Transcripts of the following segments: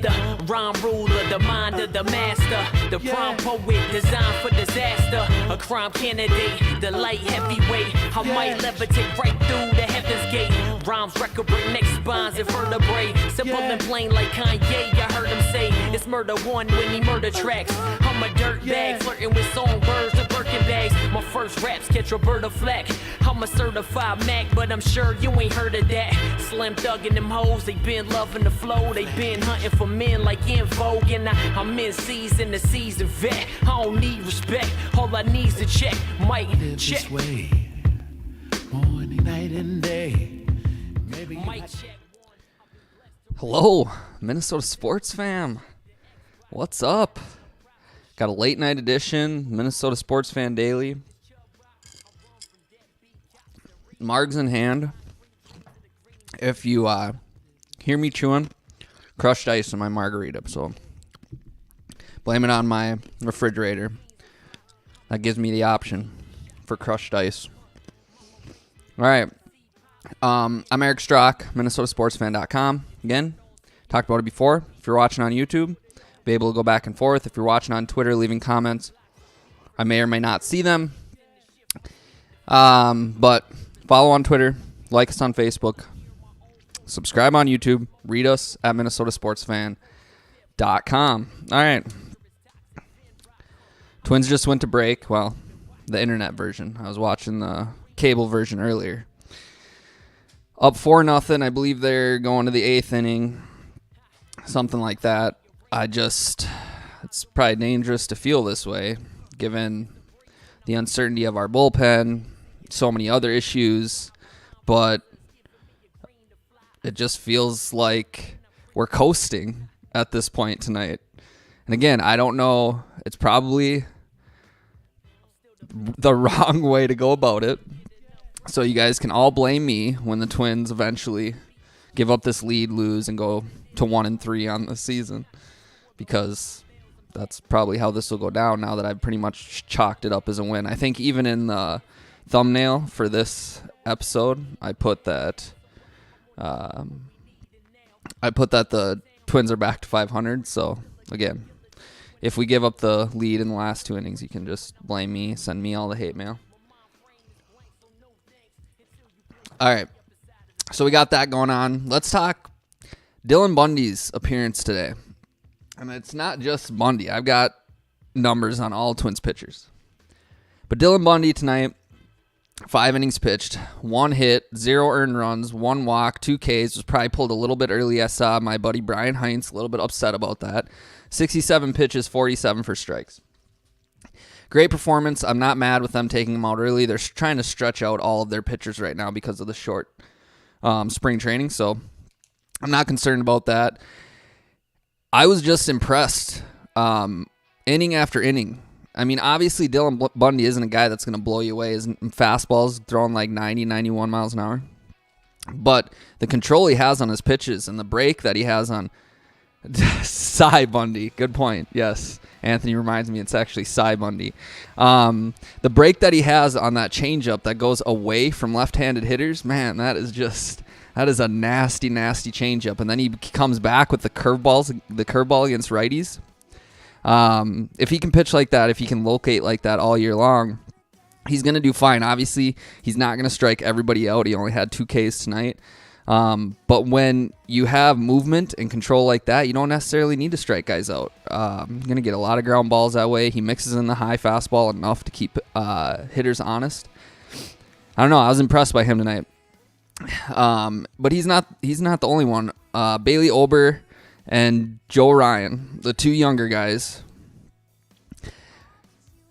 master, rhyme ruler, the mind of the master, the prime poet designed for disaster, a crime candidate, the light heavyweight. I might levitate right through the heaven's gate. Rhymes record break neck spines and vertebrae. Simple and plain like Kanye, I heard him say it's murder one when he murder tracks. I'm a dirt bag flirting with songbirds and Birkin bags. My first raps catch Roberta Flack. I'm a certified Mac, but I'm sure you ain't heard of that. Slim Thug and them hoes, they been loving the flow. They been hunting for men like in Vogue, and I'm in season, the season vet. I don't need respect, all I need's to check. Mic check. This way, morning, night, and day. Maybe Mic check. Hello, Minnesota sports fam. What's up? Got a late night edition, Minnesota Sports Fan Daily. Margs in hand. If you hear me chewing, crushed ice in my margarita, so blame it on my refrigerator. That gives me the option for crushed ice. All right. I'm Eric Strock, MinnesotaSportsFan.com. Again, talked about it before. If you're watching on YouTube, be able to go back and forth. If you're watching on Twitter, leaving comments, I may or may not see them. But follow on Twitter, like us on Facebook, subscribe on YouTube, read us at MinnesotaSportsFan.com. All right. Twins just went to break. Well, the internet version. I was watching the cable version earlier. Up 4-0. I believe they're going to the 8th inning. Something like that. It's probably dangerous to feel this way, given the uncertainty of our bullpen, so many other issues, but it just feels like we're coasting at this point tonight. And again, I don't know. It's probably the wrong way to go about it. So you guys can all blame me when the Twins eventually give up this lead, lose, and go to 1-3 on the season, because that's probably how this will go down now that I've pretty much chalked it up as a win. I think even in the thumbnail for this episode, I put that the Twins are back to 500. So again, if we give up the lead in the last 2 innings, you can just blame me, send me all the hate mail. All right, so we got that going on. Let's talk Dylan Bundy's appearance today. And it's not just Bundy. I've got numbers on all Twins pitchers. But Dylan Bundy tonight, 5 innings pitched, 1 hit, 0 earned runs, 1 walk, 2 Ks. Was probably pulled a little bit early. I saw my buddy Brian Heinz a little bit upset about that. 67 pitches, 47 for strikes. Great performance. I'm not mad with them taking him out early. They're trying to stretch out all of their pitchers right now because of the short spring training, so I'm not concerned about that. I was just impressed inning after inning. I mean, obviously, Dylan Bundy isn't a guy that's going to blow you away. His fastball's throwing like 90, 91 miles an hour. But the control he has on his pitches and the break that he has on Cy Bundy. Good point. Yes. Anthony reminds me it's actually Cy Bundy. The break that he has on that changeup that goes away from left-handed hitters, man, that is a nasty, nasty changeup. And then he comes back with the curveball against righties. If he can pitch like that, if he can locate like that all year long, he's going to do fine. Obviously, he's not going to strike everybody out. He only had 2 Ks tonight. But when you have movement and control like that, you don't necessarily need to strike guys out. You're going to get a lot of ground balls that way. He mixes in the high fastball enough to keep hitters honest. I don't know. I was impressed by him tonight. But he's not the only one. Bailey Ober and Joe Ryan, the 2 younger guys,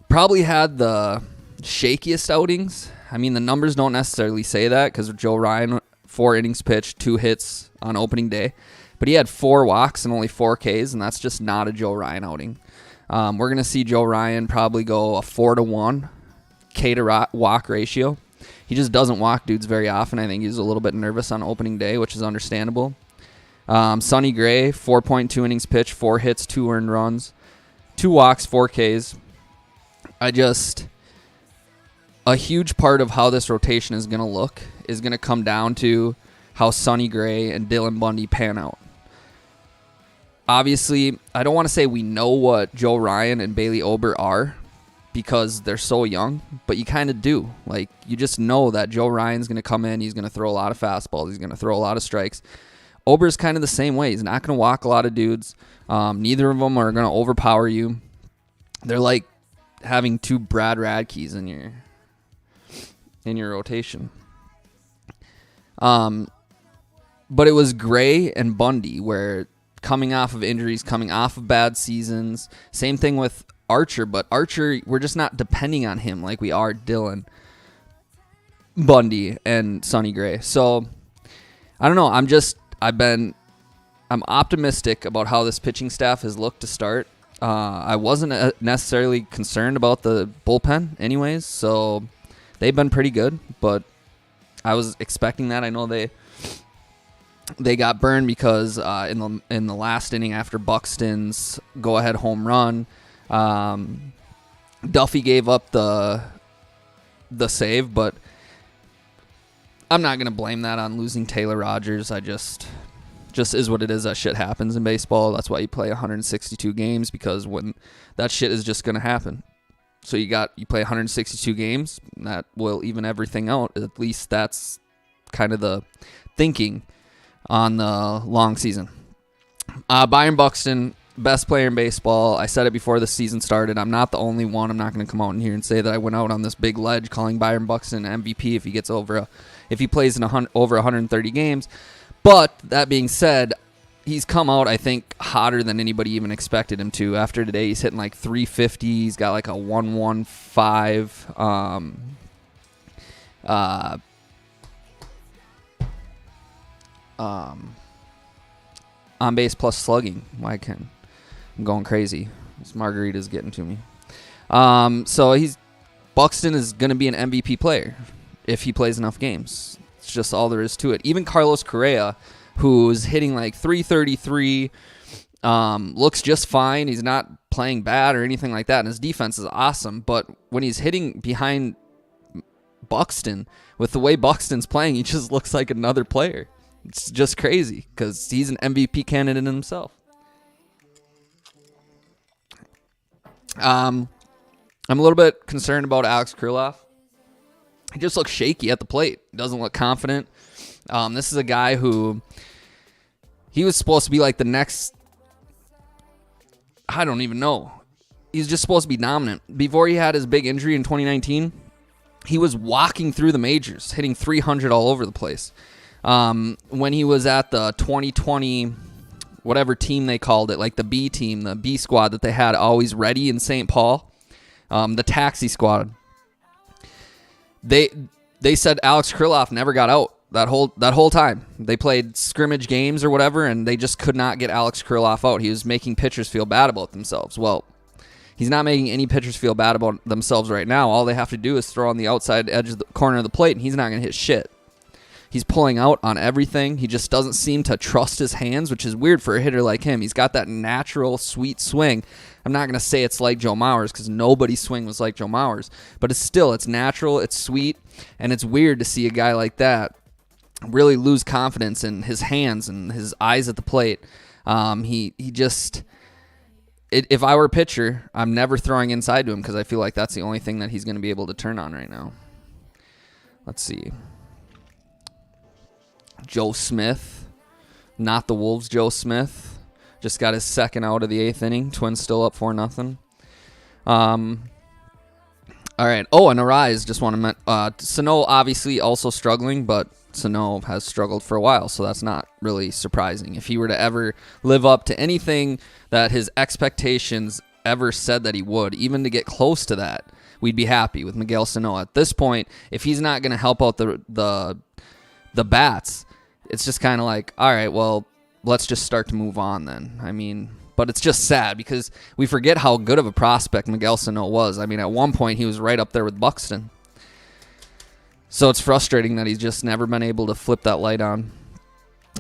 probably had the shakiest outings. I mean, the numbers don't necessarily say that because Joe Ryan, 4 innings pitched, 2 hits on opening day. But he had 4 walks and only 4 Ks, and that's just not a Joe Ryan outing. We're going to see Joe Ryan probably go a 4-to-1 K to walk ratio. He just doesn't walk dudes very often. I think he's a little bit nervous on opening day, which is understandable. Sonny Gray, 4.2 innings pitched, 4 hits, 2 earned runs, 2 walks, 4 Ks. A huge part of how this rotation is going to look is going to come down to how Sonny Gray and Dylan Bundy pan out. obviously, I don't want to say we know what Joe Ryan and Bailey Ober are because they're so young, but you kind of do. Like, you just know that Joe Ryan's going to come in. He's going to throw a lot of fastballs. He's going to throw a lot of strikes. Ober's kind of the same way. He's not going to walk a lot of dudes. Neither of them are going to overpower you. They're like having 2 Brad Radkes in your rotation. But it was Gray and Bundy where coming off of injuries, coming off of bad seasons. Same thing with Archer, but Archer, we're just not depending on him like we are Dylan, Bundy, and Sonny Gray. So I don't know. I'm optimistic about how this pitching staff has looked to start. I wasn't necessarily concerned about the bullpen anyways, so they've been pretty good, but I was expecting that. I know they got burned because in the last inning after Buxton's go-ahead home run, Duffy gave up the save, but I'm not going to blame that on losing Taylor Rogers. I just is what it is. That shit happens in baseball. That's why you play 162 games, because when that shit is just going to happen. So you play 162 games, that will even everything out. At least that's kind of the thinking on the long season. Byron Buxton, best player in baseball. I said it before the season started. I'm not the only one. I'm not going to come out in here and say that I went out on this big ledge calling Byron Buxton MVP if he plays in over 130 games. But that being said, he's come out, I think, hotter than anybody even expected him to. After today, he's hitting like 350. He's got like a 115 on base plus slugging. I'm going crazy. This margarita's getting to me. So Buxton is going to be an MVP player if he plays enough games. It's just all there is to it. Even Carlos Correa, who's hitting like 333, looks just fine. He's not playing bad or anything like that, and his defense is awesome. But when he's hitting behind Buxton, with the way Buxton's playing, he just looks like another player. It's just crazy because he's an MVP candidate himself. I'm a little bit concerned about Alex Kerloff. He just looks shaky at the plate. Doesn't look confident. This is a guy who he was supposed to be like the next. I don't even know. He's just supposed to be dominant. Before he had his big injury in 2019, he was walking through the majors, hitting 300 all over the place. When he was at the 2020, whatever team they called it, like the B team, the B squad that they had always ready in St. Paul, the taxi squad. They said Alex Kerloff never got out that whole time. They played scrimmage games or whatever, and they just could not get Alex Kerloff out. He was making pitchers feel bad about themselves. Well, he's not making any pitchers feel bad about themselves right now. All they have to do is throw on the outside edge of the corner of the plate, and he's not going to hit shit. He's pulling out on everything. He just doesn't seem to trust his hands, which is weird for a hitter like him. He's got that natural, sweet swing. I'm not going to say it's like Joe Mauer's because nobody's swing was like Joe Mauer's. But it's natural, it's sweet, and it's weird to see a guy like that really lose confidence in his hands and his eyes at the plate. He just... If I were a pitcher, I'm never throwing inside to him because I feel like that's the only thing that he's going to be able to turn on right now. Let's see. Joe Smith, not the Wolves' Joe Smith, just got his second out of the 8th inning. Twins still up 4-0. All right. Oh, and Arise, just want to mention, Sano obviously also struggling, but Sano has struggled for a while, so that's not really surprising. If he were to ever live up to anything that his expectations ever said that he would, even to get close to that, we'd be happy with Miguel Sano. At this point, if he's not going to help out the bats, it's just kind of like, all right, well, let's just start to move on then. I mean, but it's just sad because we forget how good of a prospect Miguel Sano was. I mean, at one point, he was right up there with Buxton. So it's frustrating that he's just never been able to flip that light on.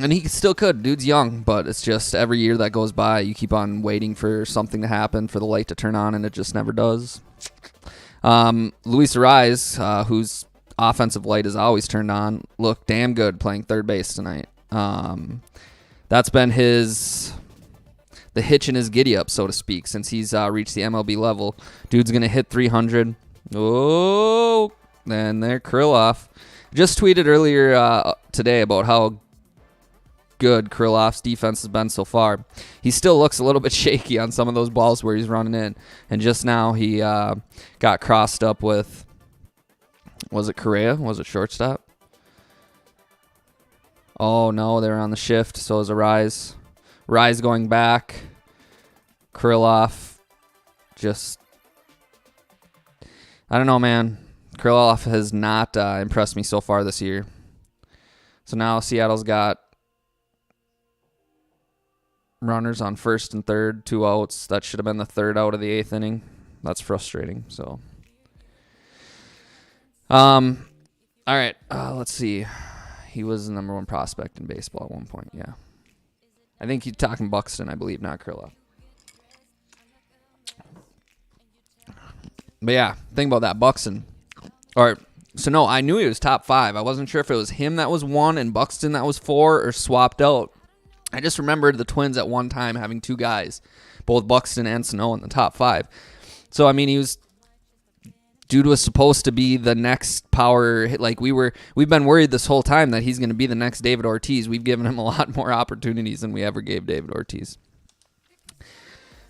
And he still could. Dude's young, but it's just every year that goes by, you keep on waiting for something to happen, for the light to turn on, and it just never does. Luis Ariz, whose offensive light is always turned on, looked damn good playing third base tonight. That's been his the hitch in his giddy up, so to speak, since he's reached the MLB level. Dude's going to hit 300. Oh, and there, Kerloff. Just tweeted earlier today about how good Kerloff's defense has been so far. He still looks a little bit shaky on some of those balls where he's running in. And just now he got crossed up with, was it Correa? Was it shortstop? Oh, no, they're on the shift, so is a Rise. Rise going back. Kerloff just... I don't know, man. Kerloff has not impressed me so far this year. So now Seattle's got runners on first and third, 2 outs. That should have been the 3rd out of the 8th inning. That's frustrating. So, all right. Let's see. He was the number 1 prospect in baseball at one point. Yeah, I think he's talking Buxton, I believe, not Kerloff. But yeah, think about that, Buxton. So no, I knew he was top 5. I wasn't sure if it was him that was 1 and Buxton that was 4 or swapped out. I just remembered the Twins at one time having 2 guys, both Buxton and Sano, in the top 5. So, I mean, dude was supposed to be the next power. Like, we've been worried this whole time that he's going to be the next David Ortiz. We've given him a lot more opportunities than we ever gave David Ortiz.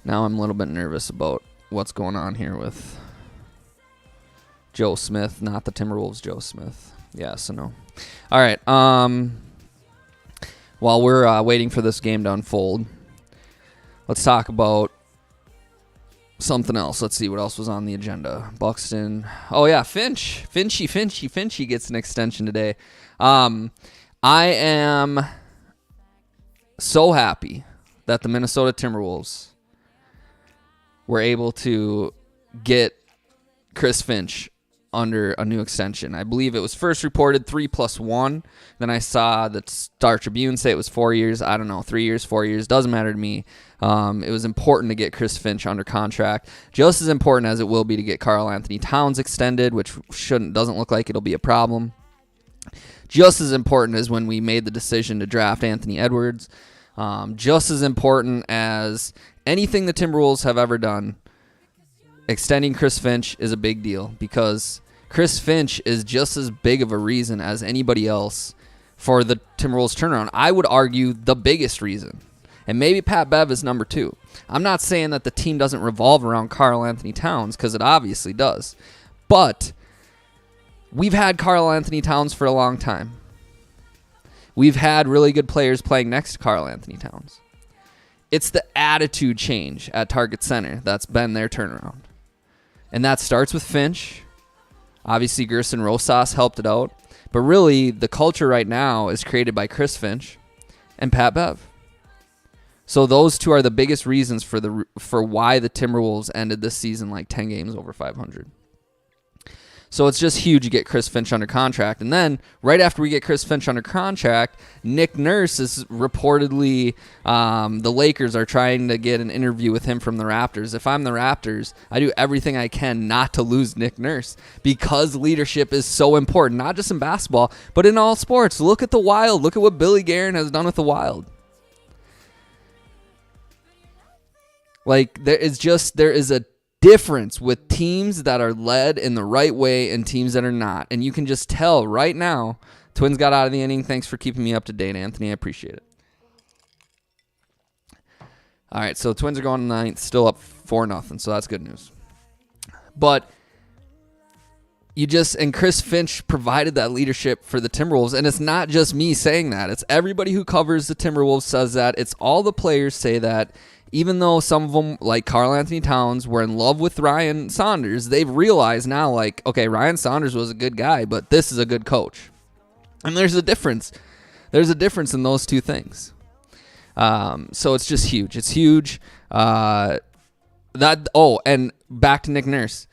Now I'm a little bit nervous about what's going on here with Joe Smith, not the Timberwolves Joe Smith. Yeah, Sano. All right. While we're waiting for this game to unfold, let's talk about something else. Let's see what else was on the agenda. Buxton. Oh, yeah, Finch. Finchy gets an extension today. I am so happy that the Minnesota Timberwolves were able to get Chris Finch under a new extension. I believe it was first reported 3+1. Then I saw the Star Tribune say it was 4 years. I don't know, 3 years, 4 years. Doesn't matter to me. It was important to get Chris Finch under contract. Just as important as it will be to get Karl Anthony Towns extended, which doesn't look like it'll be a problem. Just as important as when we made the decision to draft Anthony Edwards. Just as important as anything the Timberwolves have ever done. Extending Chris Finch is a big deal because Chris Finch is just as big of a reason as anybody else for the Timberwolves turnaround. I would argue the biggest reason. And maybe Pat Bev is number 2. I'm not saying that the team doesn't revolve around Karl Anthony Towns, because it obviously does. But we've had Karl Anthony Towns for a long time. We've had really good players playing next to Karl Anthony Towns. It's the attitude change at Target Center that's been their turnaround. And that starts with Finch. Obviously, Gerson Rosas helped it out. But really, the culture right now is created by Chris Finch and Pat Bev. So those two are the biggest reasons for why the Timberwolves ended this season like 10 games over 500. So it's just huge to get Chris Finch under contract. And then right after we get Chris Finch under contract, Nick Nurse is reportedly, the Lakers are trying to get an interview with him from the Raptors. If I'm the Raptors, I do everything I can not to lose Nick Nurse because leadership is so important, not just in basketball, but in all sports. Look at the Wild. Look at what Billy Guerin has done with the Wild. Like, there is a difference with teams that are led in the right way and teams that are not. And you can just tell right now, Twins got out of the inning. Thanks for keeping me up to date, Anthony. I appreciate it. All right, so Twins are going to ninth, still up 4-0, so that's good news. But and Chris Finch provided that leadership for the Timberwolves, and it's not just me saying that. It's everybody who covers the Timberwolves says that. It's all the players say that. Even though some of them, like Karl Anthony Towns, were in love with Ryan Saunders, they've realized now, like, okay, Ryan Saunders was a good guy, but this is a good coach. And there's a difference. There's a difference in those two things. So it's just huge. It's huge. And back to Nick Nurse.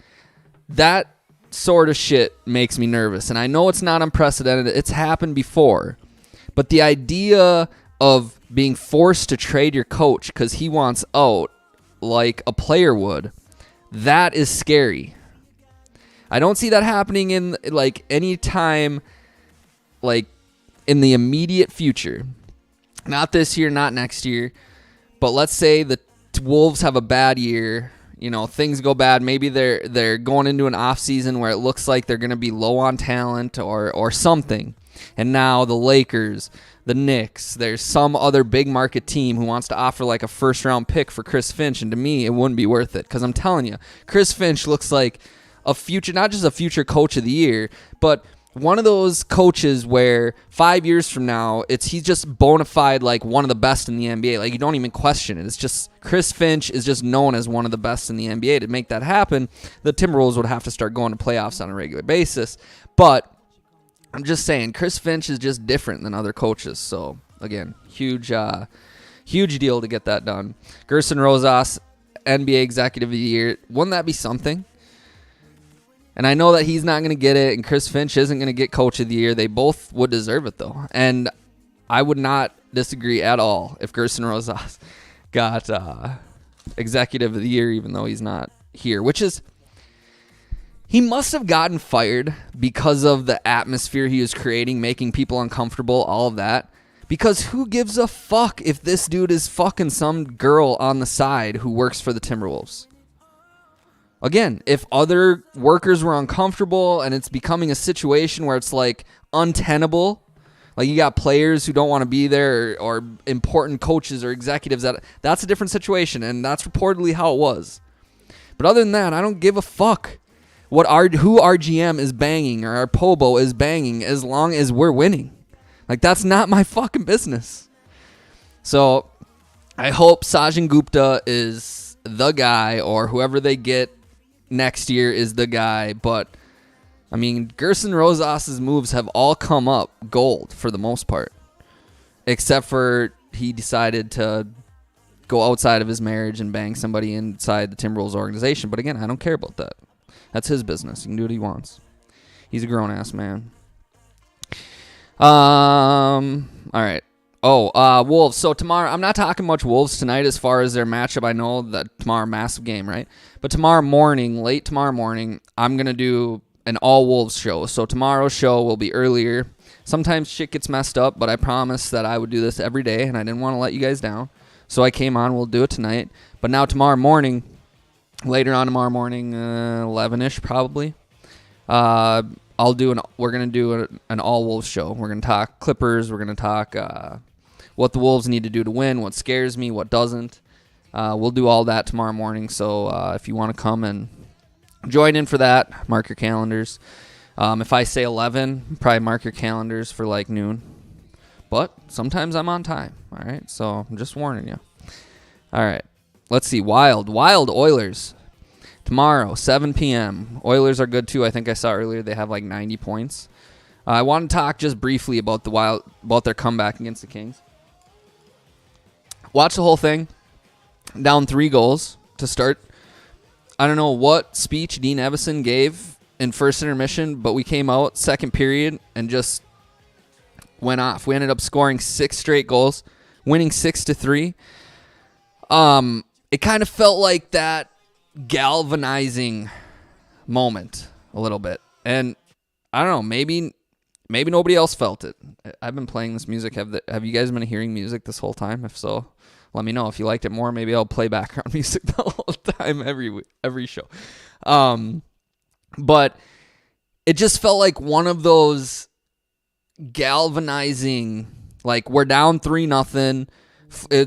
That sort of shit makes me nervous. And I know it's not unprecedented. It's happened before. But the idea of being forced to trade your coach because he wants out like a player would, that is scary. I don't see that happening in like any time, like in the immediate future. Not this year, not next year, But let's say the Wolves have a bad year. Things go bad. Maybe they're going into an off season where it looks like they're going to be low on talent or something. And now the Lakers, the Knicks, there's some other big market team who wants to offer like a first round pick for Chris Finch. And to me, it wouldn't be worth it, because I'm telling you, Chris Finch looks like a future, not just a future coach of the year, but one of those coaches where 5 years from now, he's just bona fide like one of the best in the NBA. Like, you don't even question it. It's just Chris Finch is just known as one of the best in the NBA. To make that happen, the Timberwolves would have to start going to playoffs on a regular basis. But I'm just saying, Chris Finch is just different than other coaches. So again, huge deal to get that done. Gerson Rosas, NBA Executive of the Year. Wouldn't that be something? And I know that he's not going to get it, and Chris Finch isn't going to get Coach of the Year. They both would deserve it, though. And I would not disagree at all if Gerson Rosas got Executive of the Year, even though he's not here, which is, he must have gotten fired because of the atmosphere he was creating, making people uncomfortable, all of that. Because who gives a fuck if this dude is fucking some girl on the side who works for the Timberwolves? Again, if other workers were uncomfortable and it's becoming a situation where it's like untenable, like you got players who don't want to be there or important coaches or executives, that's a different situation, and that's reportedly how it was. But other than that, I don't give a fuck who our GM is banging or our Pobo is banging as long as we're winning. Like, that's not my fucking business. So I hope Sajan Gupta is the guy, or whoever they get next year is the guy. But I mean, Gerson Rosas' moves have all come up gold for the most part, except for he decided to go outside of his marriage and bang somebody inside the Timberwolves organization. But again, I don't care about that. That's his business. He can do what he wants. He's a grown-ass man. All right. Wolves. So tomorrow, I'm not talking much Wolves tonight as far as their matchup. I know that tomorrow, massive game, right? But tomorrow morning, late tomorrow morning, I'm going to do an all-Wolves show. So tomorrow's show will be earlier. Sometimes shit gets messed up, but I promised that I would do this every day, and I didn't want to let you guys down. So I came on. We'll do it tonight. But now tomorrow morning, later on tomorrow morning, 11-ish probably, we're going to do an all-Wolves show. We're going to talk Clippers. We're going to talk what the Wolves need to do to win, what scares me, what doesn't. We'll do all that tomorrow morning. So if you want to come and join in for that, mark your calendars. If I say 11, probably mark your calendars for like noon. But sometimes I'm on time. All right, so I'm just warning you. All right, let's see. Wild Oilers. Tomorrow, 7 p.m. Oilers are good, too. I think I saw earlier they have like 90 points. I want to talk just briefly about about their comeback against the Kings. Watch the whole thing. Down 3 goals to start. I don't know what speech Dean Evison gave in first intermission, but we came out second period and just went off. We ended up scoring 6 straight goals, winning 6-3. It kind of felt like that galvanizing moment a little bit, and I don't know, maybe nobody else felt it. I've been playing this music. Have you guys been hearing music this whole time? If so, let me know. If you liked it more, maybe I'll play background music the whole time every show. But it just felt like one of those galvanizing, like we're down 3-0.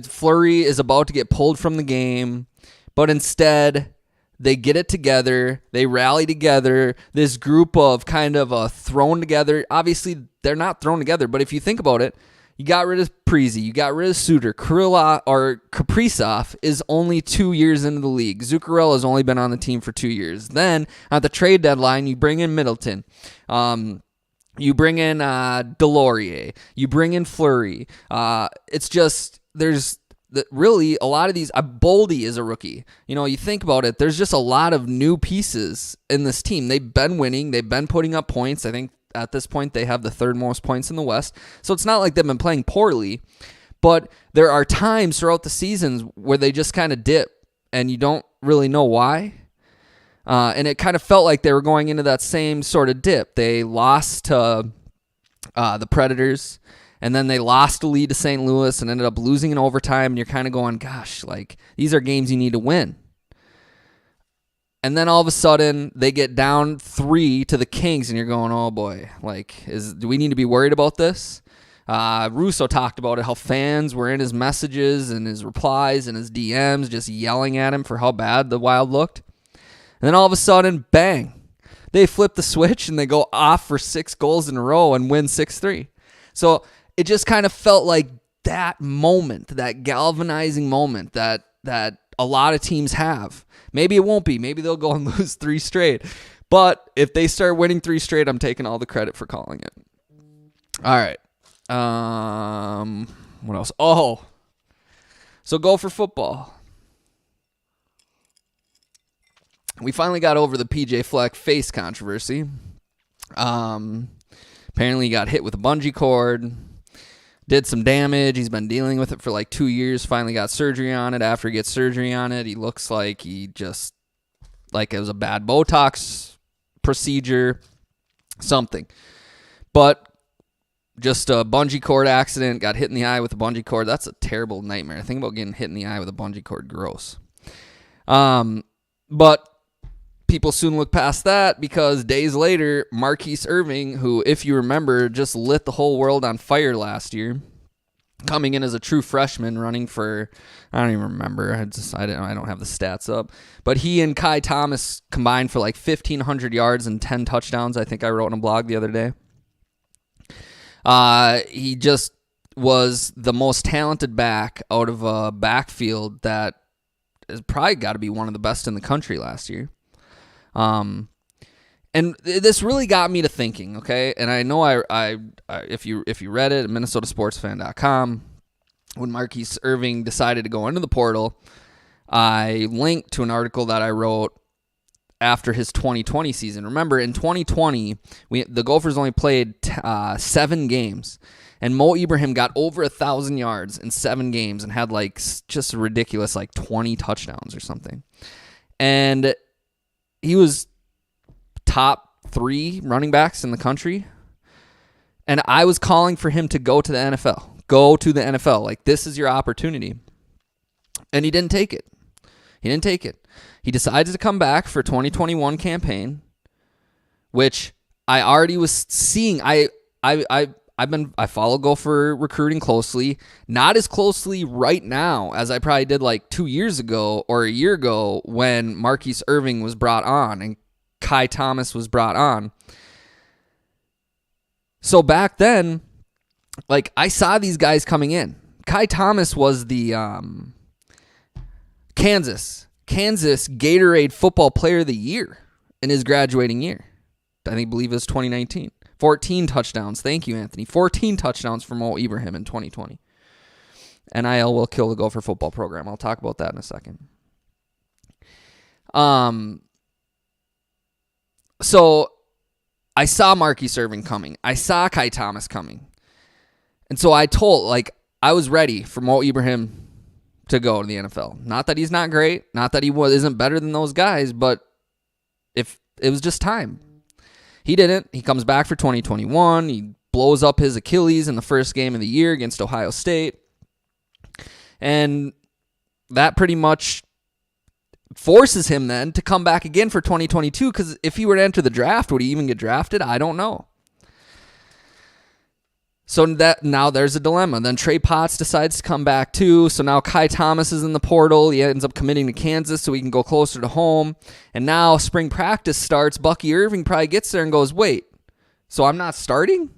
Fleury is about to get pulled from the game, but instead they get it together. They rally together. This group of kind of thrown together. Obviously, they're not thrown together, but if you think about it, you got rid of Prezi. You got rid of Suter. Kaprizov is only 2 years into the league. Zuccarello has only been on the team for 2 years. Then, at the trade deadline, you bring in Middleton. You bring in Delorier. You bring in Fleury. It's just, there's really a lot of these. Boldy is a rookie. You think about it, there's just a lot of new pieces in this team. They've been winning. They've been putting up points. I think at this point they have the 3rd most points in the West. So it's not like they've been playing poorly, but there are times throughout the seasons where they just kind of dip and you don't really know why. And it kind of felt like they were going into that same sort of dip. They lost to the Predators, And then they lost the lead to St. Louis and ended up losing in overtime. And you're kind of going, gosh, like, these are games you need to win. And then all of a sudden, they get down 3 to the Kings, and you're going, oh boy, like, do we need to be worried about this? Russo talked about it, how fans were in his messages and his replies and his DMs just yelling at him for how bad the Wild looked. And then all of a sudden, bang, they flip the switch and they go off for 6 goals in a row and win 6-3. So it just kind of felt like that moment, that galvanizing moment that a lot of teams have. Maybe it won't be. Maybe they'll go and lose 3 straight. But if they start winning 3 straight, I'm taking all the credit for calling it. All right. What else? Oh, so go for football. We finally got over the PJ Fleck face controversy. Apparently he got hit with a bungee cord, did some damage. He's been dealing with it for like 2 years. Finally got surgery on it. After he gets surgery on it, he looks like it was a bad Botox procedure, something. But just a bungee cord accident, got hit in the eye with a bungee cord. That's a terrible nightmare. Think about getting hit in the eye with a bungee cord. Gross. But people soon look past that because days later, Marquis Irving, who, if you remember, just lit the whole world on fire last year, coming in as a true freshman, running for, I don't even remember. I don't have the stats up. But he and Kai Thomas combined for like 1,500 yards and 10 touchdowns, I think I wrote in a blog the other day. He just was the most talented back out of a backfield that has probably got to be one of the best in the country last year. And this really got me to thinking, okay? And I know I if you read it at minnesotasportsfan.com, when Marquis Irving decided to go into the portal, I linked to an article that I wrote after his 2020 season. Remember, in 2020, the Gophers only played 7 games, and Mo Ibrahim got over 1,000 yards in 7 games and had like just a ridiculous like 20 touchdowns or something. And he was top 3 running backs in the country. And I was calling for him to go to the NFL. Go to the NFL. Like, this is your opportunity. And he didn't take it. He decided to come back for 2021 campaign, which I already was seeing. I follow Gopher recruiting closely, not as closely right now as I probably did like 2 years ago or a year ago when Marquis Irving was brought on and Kai Thomas was brought on. So back then, like, I saw these guys coming in. Kai Thomas was the Kansas Gatorade Football Player of the Year in his graduating year. I believe it was 2019. 14 touchdowns. Thank you, Anthony. 14 touchdowns for Mo Ibrahim in 2020. NIL will kill the Gopher football program. I'll talk about that in a second. So I saw Marquis Irving coming. I saw Kai Thomas coming. And so I was ready for Mo Ibrahim to go to the NFL. Not that he's not great, not that he isn't better than those guys, but if it was just time. He didn't. He comes back for 2021. He blows up his Achilles in the first game of the year against Ohio State. And that pretty much forces him then to come back again for 2022, because if he were to enter the draft, would he even get drafted? I don't know. So that now there's a dilemma. Then Trey Potts decides to come back too. So now Kai Thomas is in the portal. He ends up committing to Kansas so he can go closer to home. And now spring practice starts. Bucky Irving probably gets there and goes, wait, so I'm not starting?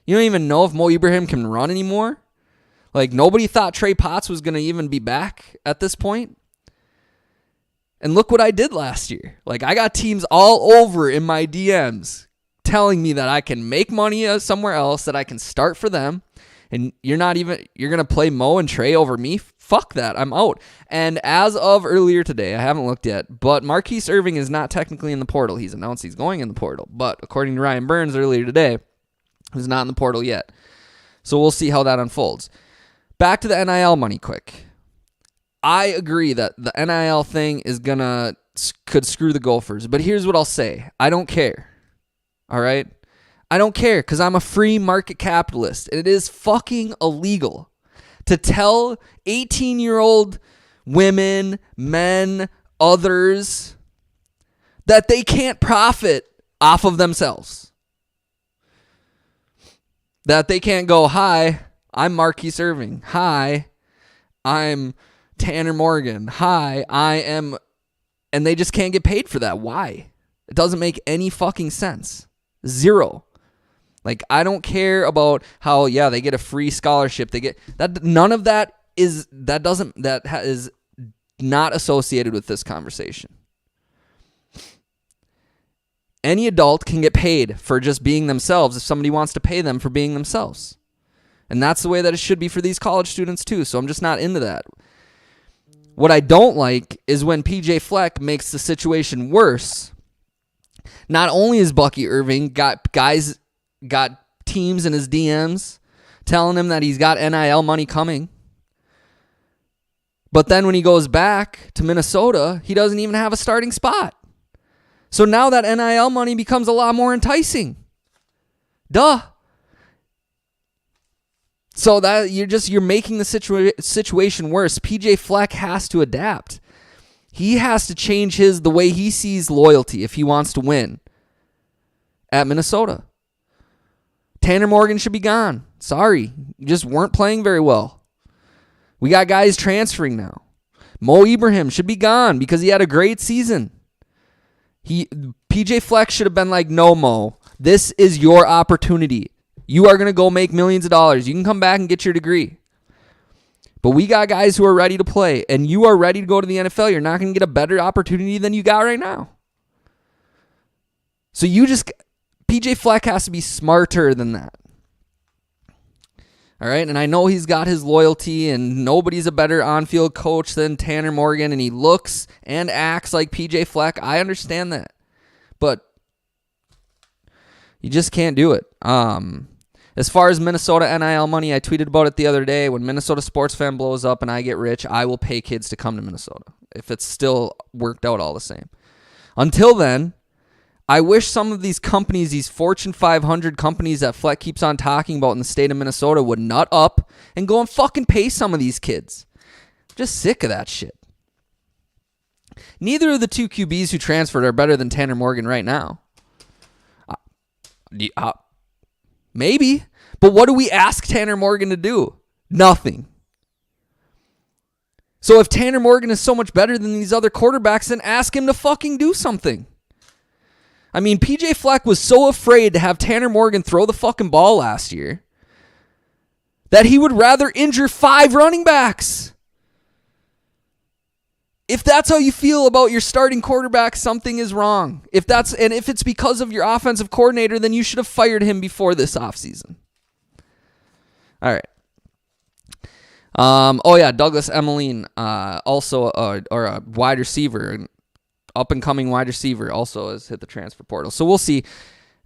You don't even know if Mo Ibrahim can run anymore? Like, nobody thought Trey Potts was going to even be back at this point? And look what I did last year. Like, I got teams all over in my DMs telling me that I can make money somewhere else, that I can start for them, and you're going to play Mo and Trey over me? Fuck that. I'm out. And as of earlier today, I haven't looked yet, but Marquis Irving is not technically in the portal. He's announced he's going in the portal, but according to Ryan Burns earlier today, he's not in the portal yet. So we'll see how that unfolds. Back to the NIL money quick. I agree that the NIL thing could screw the Gophers, but here's what I'll say. I don't care. All right? I don't care because I'm a free market capitalist. And it is fucking illegal to tell 18-year-old women, men, others that they can't profit off of themselves. That they can't go, hi, I'm Marquis Irving. Hi, I'm Tanner Morgan. Hi, I am... And they just can't get paid for that. Why? It doesn't make any fucking sense. Zero. Like, I don't care about how, yeah, they get a free scholarship. They get that. None of that is not associated with this conversation. Any adult can get paid for just being themselves if somebody wants to pay them for being themselves. And that's the way that it should be for these college students too. So I'm just not into that. What I don't like is when PJ Fleck makes the situation worse. Not only is Bucky Irving got teams in his DMs telling him that he's got NIL money coming, but then when he goes back to Minnesota, he doesn't even have a starting spot. So now that NIL money becomes a lot more enticing. Duh. So that you're making the situation worse. PJ Fleck has to adapt. He has to change the way he sees loyalty if he wants to win at Minnesota. Tanner Morgan should be gone. Sorry, you just weren't playing very well. We got guys transferring now. Mo Ibrahim should be gone because he had a great season. PJ Fleck should have been like, no, Mo, this is your opportunity. You are going to go make millions of dollars. You can come back and get your degree. But we got guys who are ready to play, and you are ready to go to the NFL. You're not going to get a better opportunity than you got right now. So PJ Fleck has to be smarter than that. All right, and I know he's got his loyalty, and nobody's a better on-field coach than Tanner Morgan, and he looks and acts like PJ Fleck. I understand that. But you just can't do it. As far as Minnesota NIL money, I tweeted about it the other day. When Minnesota Sports Fan blows up and I get rich, I will pay kids to come to Minnesota if it's still worked out all the same. Until then, I wish some of these companies, these Fortune 500 companies that Fleck keeps on talking about in the state of Minnesota would nut up and go and fucking pay some of these kids. I'm just sick of that shit. Neither of the two QBs who transferred are better than Tanner Morgan right now. Maybe. But what do we ask Tanner Morgan to do? Nothing. So if Tanner Morgan is so much better than these other quarterbacks, then ask him to fucking do something. I mean, PJ Fleck was so afraid to have Tanner Morgan throw the fucking ball last year that he would rather injure 5 running backs. If that's how you feel about your starting quarterback, something is wrong. If it's because of your offensive coordinator, then you should have fired him before this offseason. All right. Douglas Emmeline, also a wide receiver, an up-and-coming wide receiver, also has hit the transfer portal. So we'll see.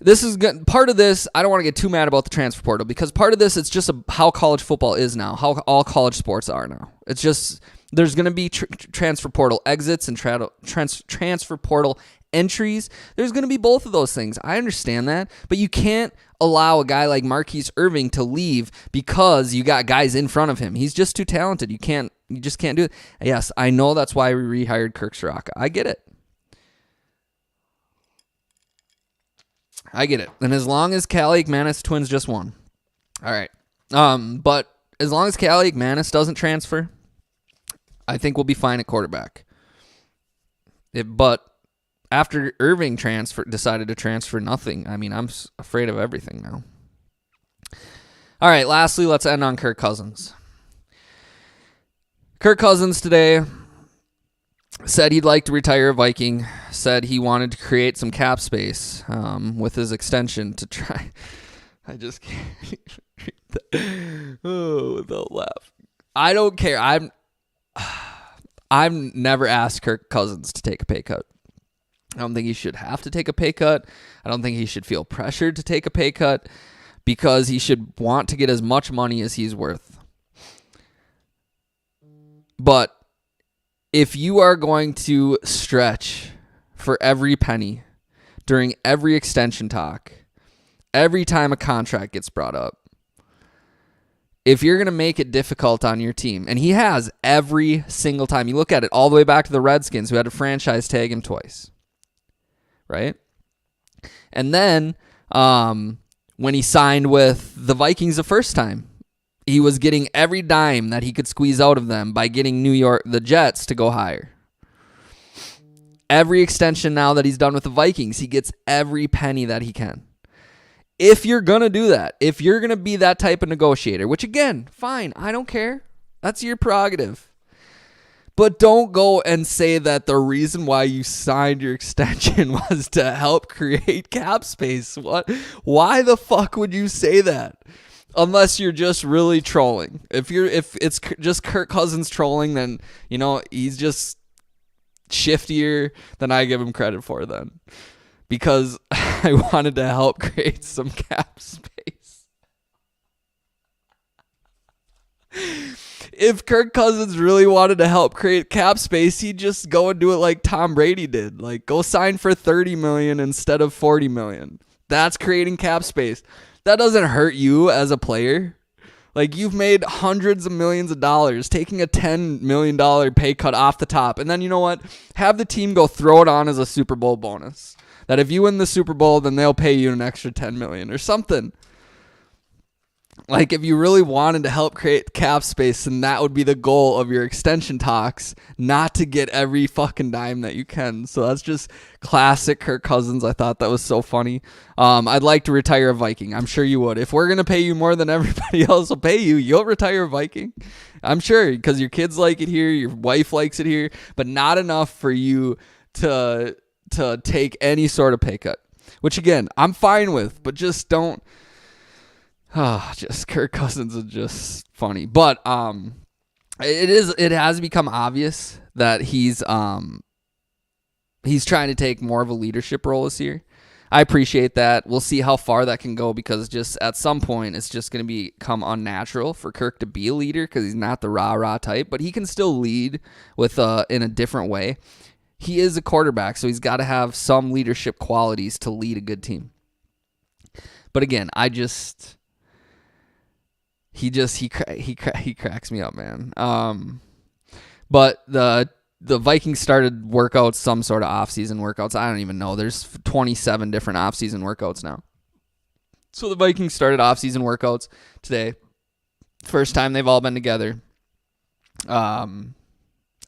This is good. Part of this, I don't want to get too mad about the transfer portal because part of this, it's just how college football is now, how all college sports are now. It's just... There's going to be transfer portal exits and transfer portal entries. There's going to be both of those things. I understand that. But you can't allow a guy like Marquis Irving to leave because you got guys in front of him. He's just too talented. You just can't do it. Yes, I know that's why we rehired Kirk Cousins. I get it. And as long as Cali McManus Twins just won. All right. But as long as Cali McManus doesn't transfer, I think we'll be fine at quarterback. But after Irving decided to transfer nothing, I mean, I'm afraid of everything now. All right, lastly, let's end on Kirk Cousins. Kirk Cousins today said he'd like to retire a Viking, said he wanted to create some cap space with his extension to try. I just can't read that. Oh, without laughing. I don't care. I've never asked Kirk Cousins to take a pay cut. I don't think he should have to take a pay cut. I don't think he should feel pressured to take a pay cut because he should want to get as much money as he's worth. But if you are going to stretch for every penny during every extension talk, every time a contract gets brought up, if you're going to make it difficult on your team, and he has every single time, you look at it all the way back to the Redskins who had to franchise tag him twice, right? And then when he signed with the Vikings the first time, he was getting every dime that he could squeeze out of them by getting the Jets to go higher. Every extension now that he's done with the Vikings, he gets every penny that he can. If you're going to do that, if you're going to be that type of negotiator, which again, fine, I don't care. That's your prerogative. But don't go and say that the reason why you signed your extension was to help create cap space. What? Why the fuck would you say that? Unless you're just really trolling. If it's just Kirk Cousins trolling, then, he's just shiftier than I give him credit for then. Because I wanted to help create some cap space. If Kirk Cousins really wanted to help create cap space, he'd just go and do it like Tom Brady did. Like, go sign for $30 million instead of $40 million. That's creating cap space. That doesn't hurt you as a player. Like, you've made hundreds of millions of dollars taking a $10 million pay cut off the top. And then, you know what? Have the team go throw it on as a Super Bowl bonus. That if you win the Super Bowl, then they'll pay you an extra $10 million or something. Like, if you really wanted to help create cap space, then that would be the goal of your extension talks, not to get every fucking dime that you can. So that's just classic Kirk Cousins. I thought that was so funny. I'd like to retire a Viking. I'm sure you would. If we're going to pay you more than everybody else will pay you, you'll retire a Viking. I'm sure, because your kids like it here, your wife likes it here, but not enough for you to take any sort of pay cut, which again, I'm fine with, but just don't. Just Kirk Cousins is just funny. But it has become obvious that he's trying to take more of a leadership role this year. I appreciate that. We'll see how far that can go, because just at some point it's just going to become unnatural for Kirk to be a leader, because he's not the rah-rah type, but he can still lead with in a different way. He is a quarterback, so he's got to have some leadership qualities to lead a good team. But again, he cracks me up, man. But the Vikings started workouts, some sort of off-season workouts. I don't even know. There's 27 different off-season workouts now. So the Vikings started off-season workouts today. First time they've all been together.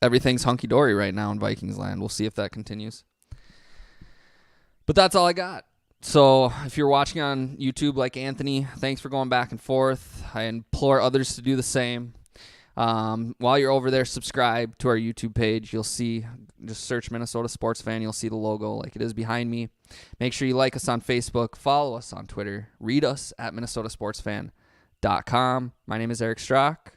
Everything's hunky-dory right now in Vikings land. We'll see if that continues. But that's all I got. So if you're watching on YouTube like Anthony, thanks for going back and forth. I implore others to do the same. While you're over there, subscribe to our YouTube page. You'll see, just search Minnesota Sports Fan. You'll see the logo like it is behind me. Make sure you like us on Facebook. Follow us on Twitter. Read us at minnesotasportsfan.com. My name is Eric Strock.